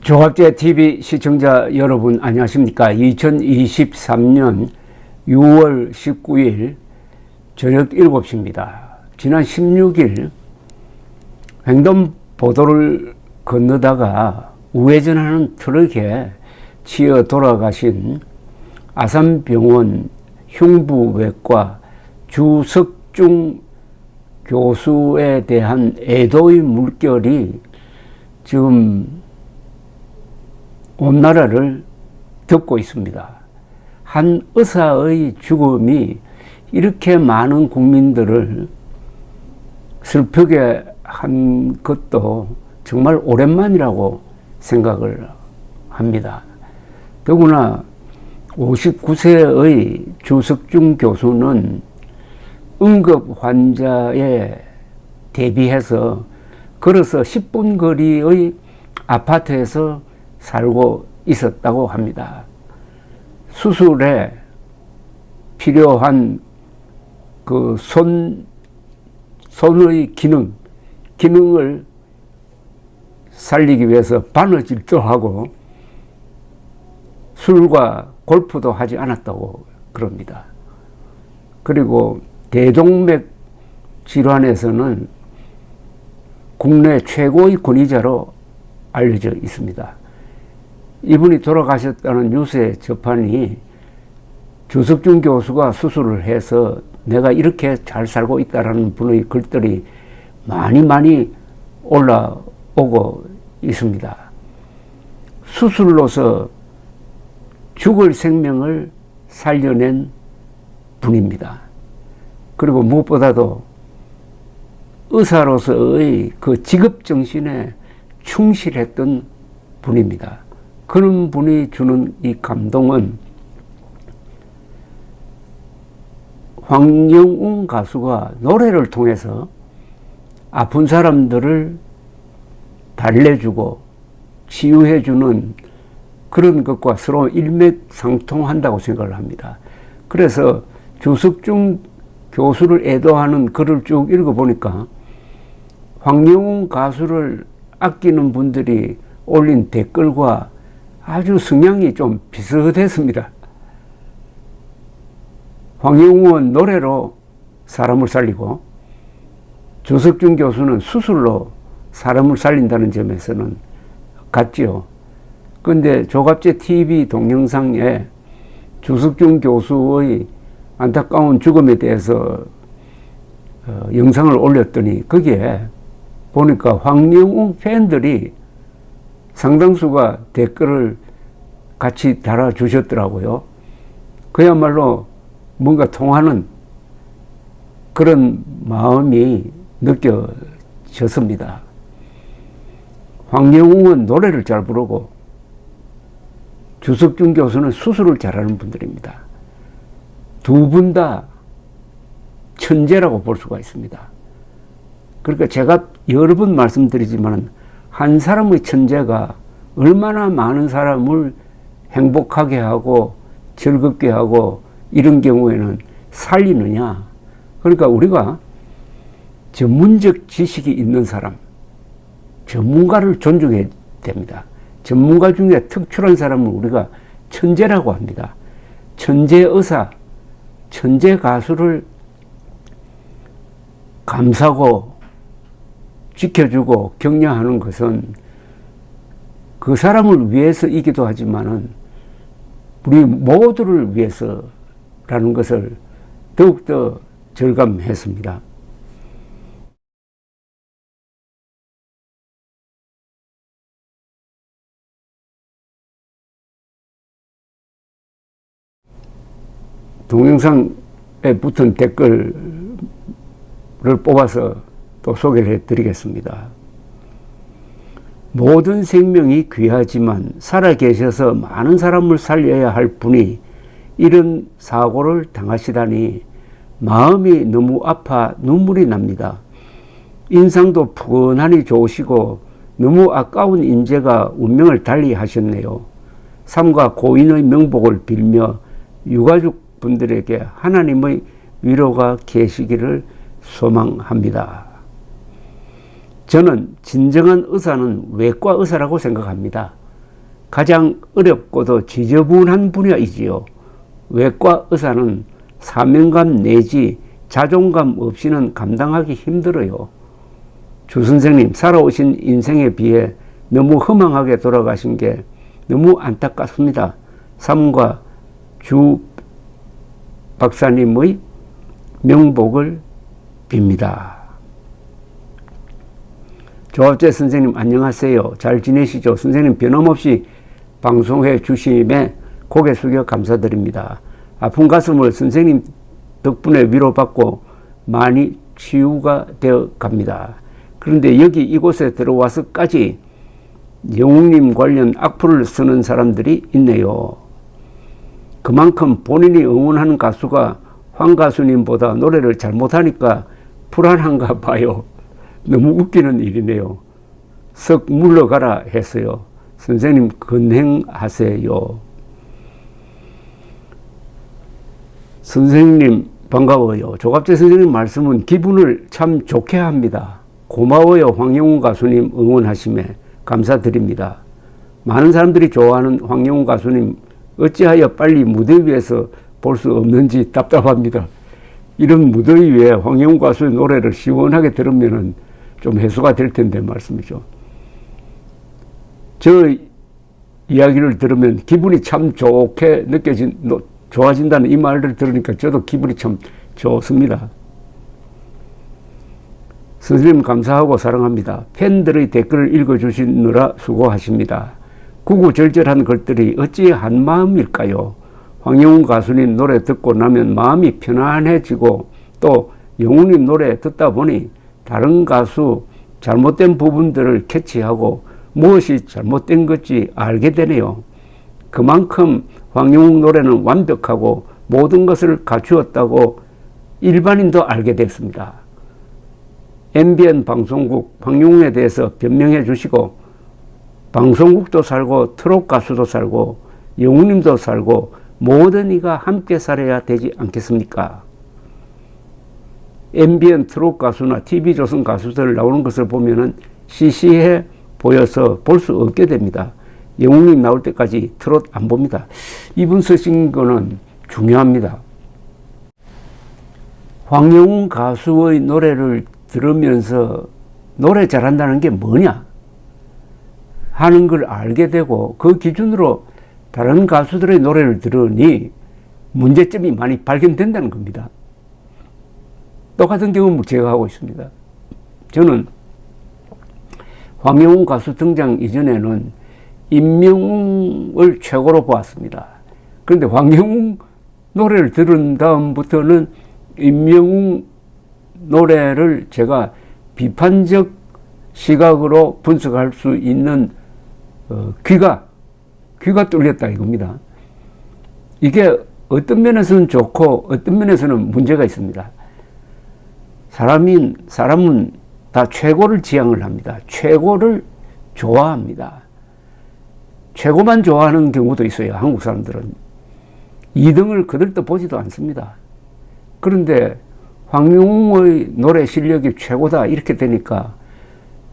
조갑제 TV 시청자 여러분 안녕하십니까. 2023년 6월 19일 저녁 7시입니다. 지난 16일 횡단보도를 건너다가 우회전하는 트럭에 치여 돌아가신 아산병원 흉부외과 주석중 교수에 대한 애도의 물결이 지금 온 나라를 덮고 있습니다. 한 의사의 죽음이 이렇게 많은 국민들을 슬프게 한 것도 정말 오랜만이라고 생각을 합니다. 더구나 59세의 주석중 교수는 응급 환자에 대비해서 걸어서 10분 거리의 아파트에서 살고 있었다고 합니다. 수술에 필요한 그 손의 기능을 살리기 위해서 바느질도 하고 술과 골프도 하지 않았다고 그럽니다. 그리고 대동맥 질환에서는 국내 최고의 권위자로 알려져 있습니다. 이분이 돌아가셨다는 뉴스에 접하니 주석중 교수가 수술을 해서 내가 이렇게 잘 살고 있다라는 분의 글들이 많이 올라오고 있습니다. 수술로서 죽을 생명을 살려낸 분입니다. 그리고 무엇보다도 의사로서의 그 직업정신에 충실했던 분입니다. 그런 분이 주는 이 감동은 황영웅 가수가 노래를 통해서 아픈 사람들을 달래주고 치유해주는 그런 것과 서로 일맥상통한다고 생각을 합니다. 그래서 주석중 교수를 애도하는 글을 쭉 읽어보니까 황영웅 가수를 아끼는 분들이 올린 댓글과 아주 성향이 좀 비슷했습니다. 황영웅은 노래로 사람을 살리고 주석중 교수는 수술로 사람을 살린다는 점에서는 같지요. 그런데 조갑제 TV 동영상에 주석중 교수의 안타까운 죽음에 대해서 영상을 올렸더니 거기에 보니까 황영웅 팬들이 상당수가 댓글을 같이 달아주셨더라고요. 그야말로 뭔가 통하는 그런 마음이 느껴졌습니다. 황영웅은 노래를 잘 부르고 주석중 교수는 수술을 잘하는 분들입니다. 두 분 다 천재라고 볼 수가 있습니다. 그러니까 제가 여러 번 말씀드리지만 한 사람의 천재가 얼마나 많은 사람을 행복하게 하고 즐겁게 하고 이런 경우에는 살리느냐. 그러니까 우리가 전문적 지식이 있는 사람, 전문가를 존중해야 됩니다. 전문가 중에 특출한 사람을 우리가 천재라고 합니다. 천재 의사, 천재 가수를 감싸고 지켜주고 격려하는 것은 그 사람을 위해서이기도 하지만은 우리 모두를 위해서라는 것을 더욱더 절감했습니다. 동영상에 붙은 댓글을 뽑아서 또 소개를 해드리겠습니다. 모든 생명이 귀하지만 살아계셔서 많은 사람을 살려야 할 분이 이런 사고를 당하시다니 마음이 너무 아파 눈물이 납니다. 인상도 푸근하니 좋으시고 너무 아까운 인재가 운명을 달리 하셨네요. 삼가 고인의 명복을 빌며 유가족 분들에게 하나님의 위로가 계시기를 소망합니다. 저는 진정한 의사는 외과 의사라고 생각합니다. 가장 어렵고도 지저분한 분야이지요. 외과 의사는 사명감 내지 자존감 없이는 감당하기 힘들어요. 주 선생님, 살아오신 인생에 비해 너무 허망하게 돌아가신 게 너무 안타깝습니다. 삼과 주 박사님의 명복을 빕니다. 조합재 선생님 안녕하세요. 잘 지내시죠? 선생님 변함없이 방송해 주심에 고개 숙여 감사드립니다. 아픈 가슴을 선생님 덕분에 위로받고 많이 치유가 되어 갑니다. 그런데 여기 이곳에 들어와서까지 영웅님 관련 악플을 쓰는 사람들이 있네요. 그만큼 본인이 응원하는 가수가 황 가수님보다 노래를 잘못하니까 불안한가 봐요. 너무 웃기는 일이네요. 썩 물러가라 했어요. 선생님 건행하세요. 선생님 반가워요. 조갑재 선생님 말씀은 기분을 참 좋게 합니다. 고마워요. 황영훈 가수님 응원하심에 감사드립니다. 많은 사람들이 좋아하는 황영훈 가수님 어찌하여 빨리 무대 위에서 볼 수 없는지 답답합니다. 이런 무더위 위에 황영훈 가수의 노래를 시원하게 들으면 좀 해소가 될 텐데 말씀이죠. 저 이야기를 들으면 기분이 참 좋게 좋아진다는 이 말을 들으니까 저도 기분이 참 좋습니다. 선생님 감사하고 사랑합니다. 팬들의 댓글을 읽어주시느라 수고하십니다. 구구절절한 글들이 어찌 한마음일까요? 황영훈 가수님 노래 듣고 나면 마음이 편안해지고 또 영훈님 노래 듣다 보니 다른 가수 잘못된 부분들을 캐치하고 무엇이 잘못된 건지 알게 되네요. 그만큼 황영훈 노래는 완벽하고 모든 것을 갖추었다고 일반인도 알게 됐습니다. MBN 방송국 황영훈에 대해서 변명해 주시고 방송국도 살고 트롯 가수도 살고 영훈님도 살고 모든 이가 함께 살아야 되지 않겠습니까? MBN 트롯 가수나 TV조선 가수들 나오는 것을 보면은 시시해 보여서 볼 수 없게 됩니다. 영웅님 나올 때까지 트롯 안 봅니다. 이분 쓰신 거는 중요합니다. 황영훈 가수의 노래를 들으면서 노래 잘한다는 게 뭐냐 하는 걸 알게 되고 그 기준으로 다른 가수들의 노래를 들으니 문제점이 많이 발견된다는 겁니다. 똑같은 경험을 제가 하고 있습니다. 저는 황영훈 가수 등장 이전에는 임영웅을 최고로 보았습니다. 그런데 황영훈 노래를 들은 다음부터는 임영웅 노래를 제가 비판적 시각으로 분석할 수 있는 귀가 뚫렸다 이겁니다. 이게 어떤 면에서는 좋고 어떤 면에서는 문제가 있습니다. 사람은 다 최고를 지향을 합니다. 최고를 좋아합니다. 최고만 좋아하는 경우도 있어요. 한국 사람들은 2등을 그들도 보지도 않습니다. 그런데 황영웅의 노래 실력이 최고다 이렇게 되니까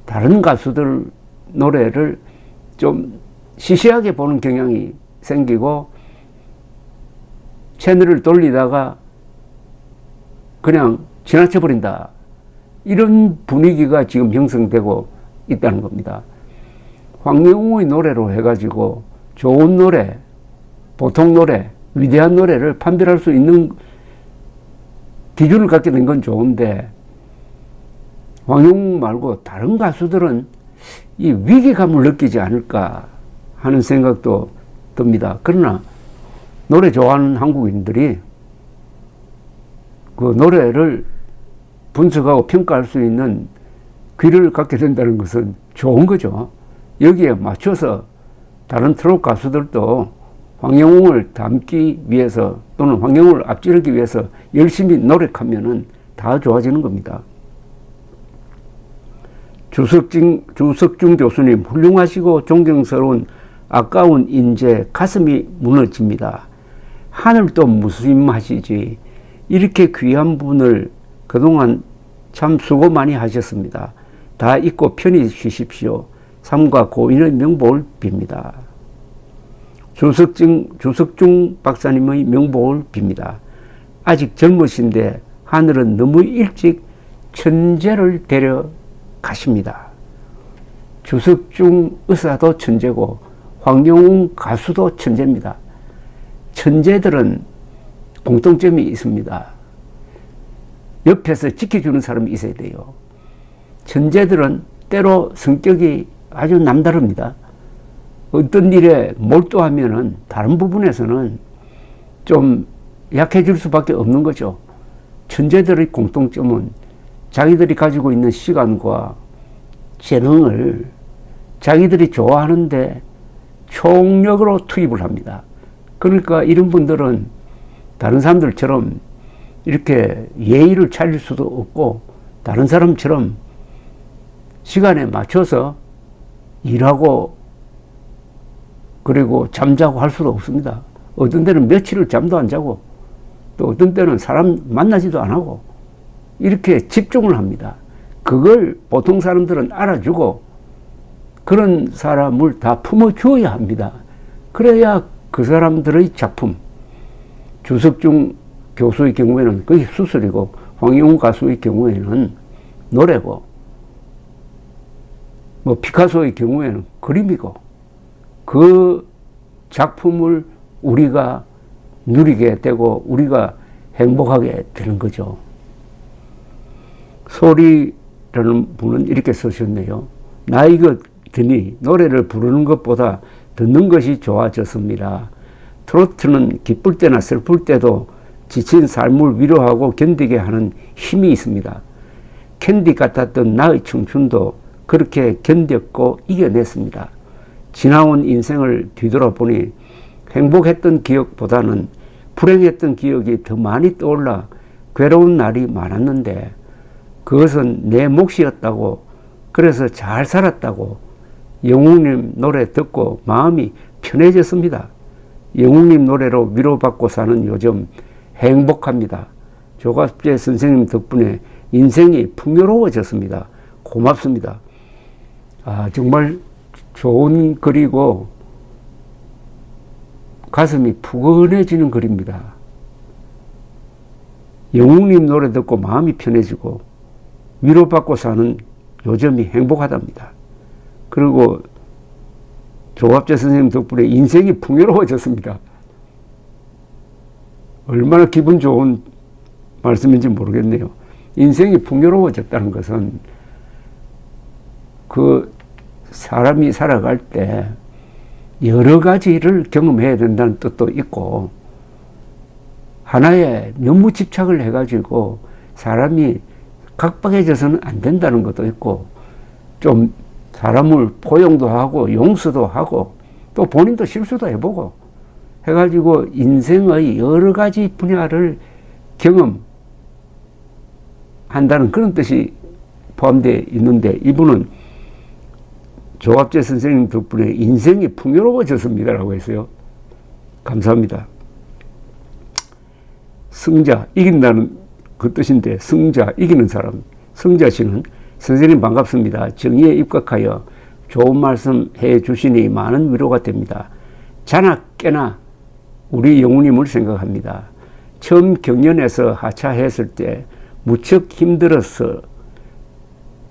다른 가수들 노래를 좀 시시하게 보는 경향이 생기고 채널을 돌리다가 그냥 지나쳐버린다. 이런 분위기가 지금 형성되고 있다는 겁니다. 황영웅의 노래로 해가지고 좋은 노래, 보통 노래, 위대한 노래를 판별할 수 있는 기준을 갖게 된 건 좋은데 황영웅 말고 다른 가수들은 이 위기감을 느끼지 않을까 하는 생각도 듭니다. 그러나 노래 좋아하는 한국인들이 그 노래를 분석하고 평가할 수 있는 귀를 갖게 된다는 것은 좋은 거죠. 여기에 맞춰서 다른 트롯 가수들도 황영웅을 닮기 위해서 또는 황영웅을 앞지르기 위해서 열심히 노력하면은 다 좋아지는 겁니다. 주석중 교수님 훌륭하시고 존경스러운 아까운 인재 가슴이 무너집니다. 하늘도 무심하시지 이렇게 귀한 분을 그동안 참 수고 많이 하셨습니다. 다 잊고 편히 쉬십시오. 삼가 고인의 명복을 빕니다. 주석중 박사님의 명복을 빕니다. 아직 젊으신데 하늘은 너무 일찍 천재를 데려가십니다. 주석중 의사도 천재고 황영웅 가수도 천재입니다. 천재들은 공통점이 있습니다. 옆에서 지켜주는 사람이 있어야 돼요. 천재들은 때로 성격이 아주 남다릅니다. 어떤 일에 몰두하면은 다른 부분에서는 좀 약해질 수밖에 없는 거죠. 천재들의 공통점은 자기들이 가지고 있는 시간과 재능을 자기들이 좋아하는데 총력으로 투입을 합니다. 그러니까 이런 분들은 다른 사람들처럼 이렇게 예의를 차릴 수도 없고 다른 사람처럼 시간에 맞춰서 일하고 그리고 잠자고 할 수도 없습니다. 어떤 때는 며칠을 잠도 안 자고 또 어떤 때는 사람 만나지도 안 하고 이렇게 집중을 합니다. 그걸 보통 사람들은 알아주고 그런 사람을 다 품어주어야 합니다. 그래야 그 사람들의 작품, 주석중 교수의 경우에는 그게 수술이고 황영웅 가수의 경우에는 노래고 뭐 피카소의 경우에는 그림이고 그 작품을 우리가 누리게 되고 우리가 행복하게 되는 거죠. 소리라는 분은 이렇게 쓰셨네요. 나이가 드니 노래를 부르는 것보다 듣는 것이 좋아졌습니다. 트로트는 기쁠 때나 슬플 때도 지친 삶을 위로하고 견디게 하는 힘이 있습니다. 캔디 같았던 나의 청춘도 그렇게 견뎠고 이겨냈습니다. 지나온 인생을 뒤돌아보니 행복했던 기억보다는 불행했던 기억이 더 많이 떠올라 괴로운 날이 많았는데 그것은 내 몫이었다고 그래서 잘 살았다고 영웅님 노래 듣고 마음이 편해졌습니다. 영웅님 노래로 위로받고 사는 요즘 행복합니다. 조갑재 선생님 덕분에 인생이 풍요로워졌습니다. 고맙습니다. 정말 좋은 글이고 가슴이 푸근해지는 글입니다. 영웅님 노래 듣고 마음이 편해지고 위로받고 사는 요즘이 행복하답니다. 그리고 조갑재 선생님 덕분에 인생이 풍요로워졌습니다. 얼마나 기분 좋은 말씀인지 모르겠네요. 인생이 풍요로워졌다는 것은 그 사람이 살아갈 때 여러 가지를 경험해야 된다는 뜻도 있고 하나에 너무 집착을 해가지고 사람이 각박해져서는 안 된다는 것도 있고 좀 사람을 포용도 하고 용서도 하고 또 본인도 실수도 해보고 해가지고 인생의 여러 가지 분야를 경험한다는 그런 뜻이 포함되어 있는데 이분은 조갑재 선생님 덕분에 인생이 풍요로워졌습니다라고 했어요. 감사합니다. 승자, 이긴다는 그 뜻인데 승자, 이기는 사람. 승자 씨는 선생님 반갑습니다. 정의에 입각하여 좋은 말씀 해 주시니 많은 위로가 됩니다. 자나 깨나 우리 영웅님을 생각합니다. 처음 경연에서 하차했을 때 무척 힘들어서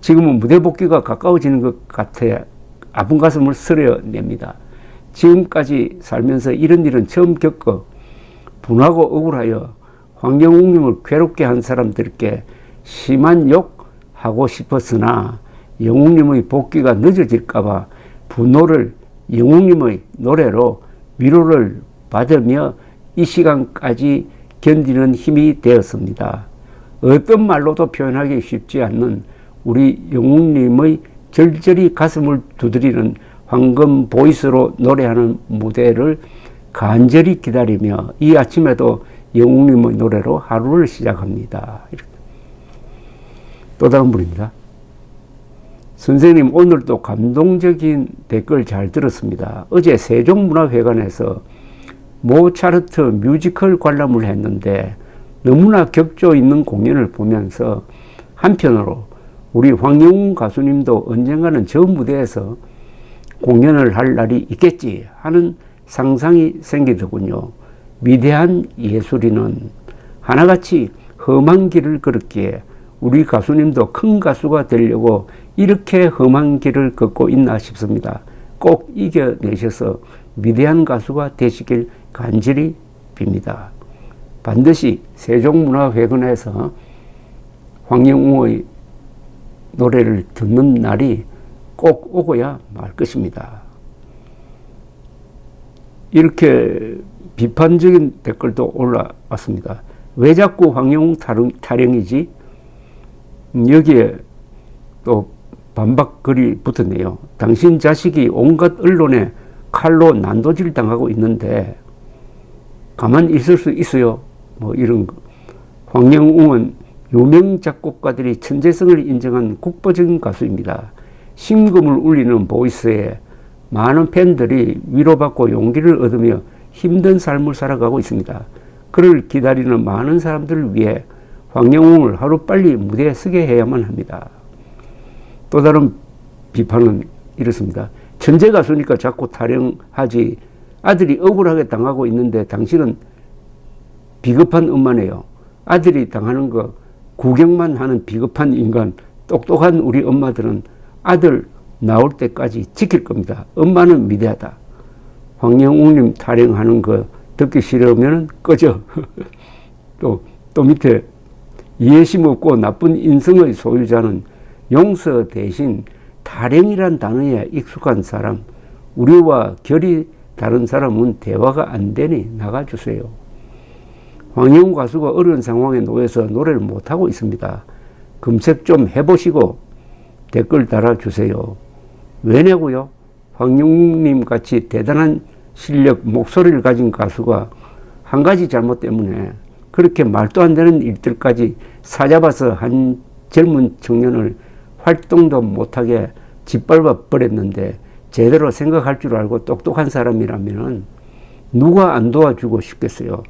지금은 무대 복귀가 가까워지는 것 같아 아픈 가슴을 스려냅니다. 지금까지 살면서 이런 일은 처음 겪어 분하고 억울하여 황영웅님을 괴롭게 한 사람들께 심한 욕하고 싶었으나 영웅님의 복귀가 늦어질까봐 분노를 영웅님의 노래로 위로를 받으며 이 시간까지 견디는 힘이 되었습니다. 어떤 말로도 표현하기 쉽지 않는 우리 영웅님의 절절히 가슴을 두드리는 황금 보이스로 노래하는 무대를 간절히 기다리며 이 아침에도 영웅님의 노래로 하루를 시작합니다. 또 다른 분입니다. 선생님 오늘도 감동적인 댓글 잘 들었습니다. 어제 세종문화회관에서 모차르트 뮤지컬 관람을 했는데 너무나 격조 있는 공연을 보면서 한편으로 우리 황영웅 가수님도 언젠가는 저 무대에서 공연을 할 날이 있겠지 하는 상상이 생기더군요. 위대한 예술인은 하나같이 험한 길을 걸었기에 우리 가수님도 큰 가수가 되려고 이렇게 험한 길을 걷고 있나 싶습니다. 꼭 이겨내셔서 위대한 가수가 되시길 간절히 빕니다. 반드시 세종문화회관에서 황영웅의 노래를 듣는 날이 꼭 오고야 말 것입니다. 이렇게 비판적인 댓글도 올라왔습니다. 왜 자꾸 황영웅 타령이지? 여기에 또 반박글이 붙었네요. 당신 자식이 온갖 언론에 칼로 난도질 당하고 있는데 가만히 있을 수 있어요? 뭐 이런 거. 황영웅은 유명 작곡가들이 천재성을 인정한 국보적인 가수입니다. 심금을 울리는 보이스에 많은 팬들이 위로받고 용기를 얻으며 힘든 삶을 살아가고 있습니다. 그를 기다리는 많은 사람들을 위해 황영웅을 하루빨리 무대에 서게 해야만 합니다. 또 다른 비판은 이렇습니다. 천재 가수니까 자꾸 타령하지. 아들이 억울하게 당하고 있는데 당신은 비겁한 엄마네요. 아들이 당하는 거 구경만 하는 비겁한 인간. 똑똑한 우리 엄마들은 아들 나올 때까지 지킬 겁니다. 엄마는 위대하다. 황영웅님 타령하는 거 듣기 싫으면 꺼져. 또 밑에 이해심 없고 나쁜 인성의 소유자는 용서 대신 타령이란 단어에 익숙한 사람, 우리와 결이 다른 사람은 대화가 안 되니 나가주세요. 황영웅 가수가 어려운 상황에 놓여서 노래를 못하고 있습니다. 검색 좀 해보시고 댓글 달아주세요. 왜냐고요? 황영웅님 같이 대단한 실력, 목소리를 가진 가수가 한 가지 잘못 때문에 그렇게 말도 안 되는 일들까지 사잡아서 한 젊은 청년을 활동도 못하게 짓밟아 버렸는데 제대로 생각할 줄 알고 똑똑한 사람이라면 누가 안 도와주고 싶겠어요.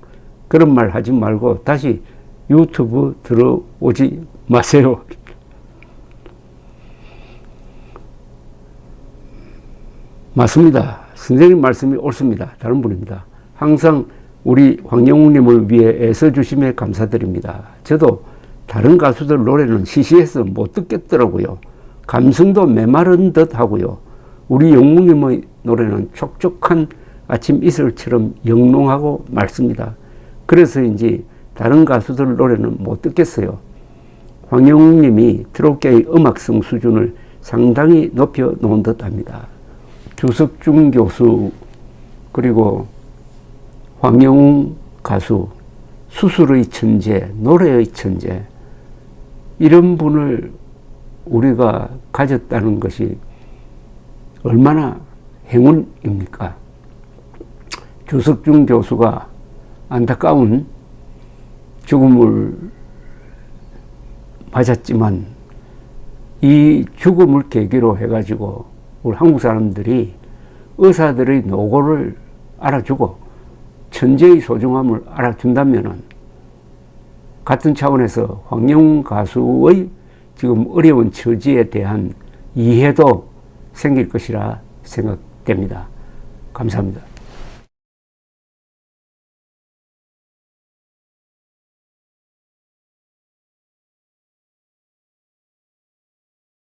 그런 말 하지 말고 다시 유튜브 들어오지 마세요. 맞습니다. 선생님 말씀이 옳습니다. 다른 분입니다. 항상 우리 황영웅님을 위해 애써주심에 감사드립니다. 저도 다른 가수들 노래는 시시해서 못 듣겠더라고요. 감성도 메마른 듯 하고요. 우리 영웅님의 노래는 촉촉한 아침 이슬처럼 영롱하고 맑습니다. 그래서인지 다른 가수들 노래는 못 듣겠어요. 황영웅님이 트롯계의 음악성 수준을 상당히 높여 놓은 듯 합니다. 주석중 교수 그리고 황영웅 가수, 수술의 천재, 노래의 천재, 이런 분을 우리가 가졌다는 것이 얼마나 행운입니까? 주석중 교수가 안타까운 죽음을 맞았지만 이 죽음을 계기로 해가지고 우리 한국 사람들이 의사들의 노고를 알아주고 천재의 소중함을 알아준다면은 같은 차원에서 황영웅 가수의 지금 어려운 처지에 대한 이해도 생길 것이라 생각됩니다. 감사합니다.